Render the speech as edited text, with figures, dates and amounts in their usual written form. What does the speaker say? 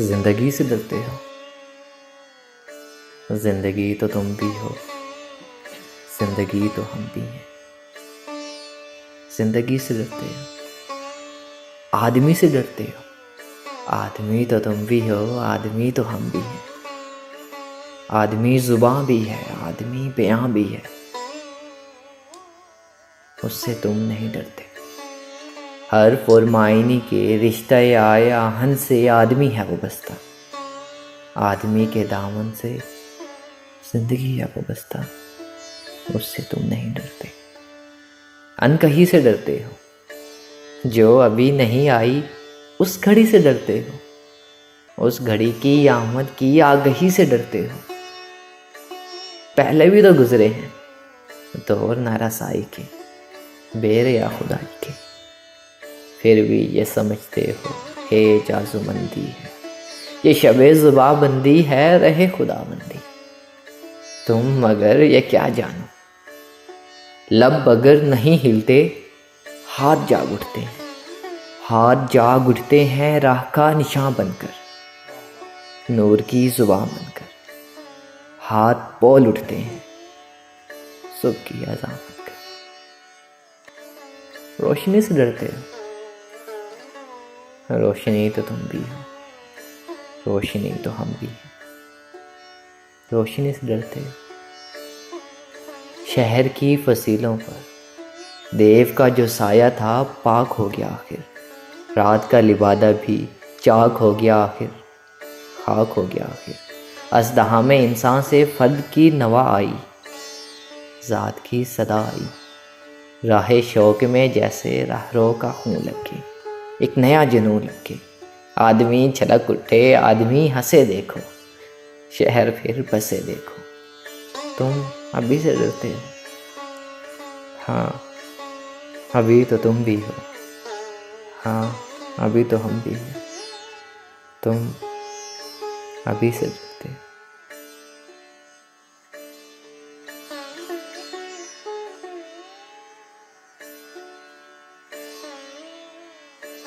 जिंदगी से डरते हो। जिंदगी तो तुम भी हो, जिंदगी तो हम भी हैं। जिंदगी से डरते हो, आदमी से डरते हो। आदमी तो तुम भी हो, आदमी तो हम भी हैं। आदमी जुबां भी है, आदमी बयां भी है। उससे तुम नहीं डरते। हर फुरमाइनी के रिश्ता आए आहन से आदमी है वो बस्ता। आदमी के दामन से जिंदगी है वो बस्ता। उससे तुम नहीं डरते। अनकही से डरते हो, जो अभी नहीं आई उस घड़ी से डरते हो। उस घड़ी की आमद की आगही से डरते हो। पहले भी तो गुजरे हैं दौर नारासाई के, बेर या खुदाई के। फिर भी ये समझते हो हे जाजुमंदी है, ये शबे जुबा बंदी है, रहे खुदाबंदी। तुम मगर ये क्या जानो, लब अगर नहीं हिलते हाथ जाग उठते हैं। हाथ जाग उठते हैं राह का निशान बनकर, नूर की जुबान बनकर। हाथ बोल उठते हैं सुबह की अज़ान बनकर। रोशनी से डरते हो, रोशनी तो तुम भी हो, रोशनी तो हम भी हैं। रोशनी से डरते हो। शहर की फसीलों पर देव का जो साया था पाक हो गया आखिर। रात का लिबादा भी चाक हो गया आखिर, खाक हो गया आखिर। अज़दहा में इंसान से फर्द की नवा आई, ज़ात की सदा आई। राह शौक में जैसे राहरो का खून लगे, एक नया जुनून लगे। आदमी छलक उठे, आदमी हंसे देखो, शहर फिर बसे देखो। तुम अभी से डरते हो। हाँ, अभी तो तुम भी हो। हाँ, अभी तो हम भी हैं। तुम अभी से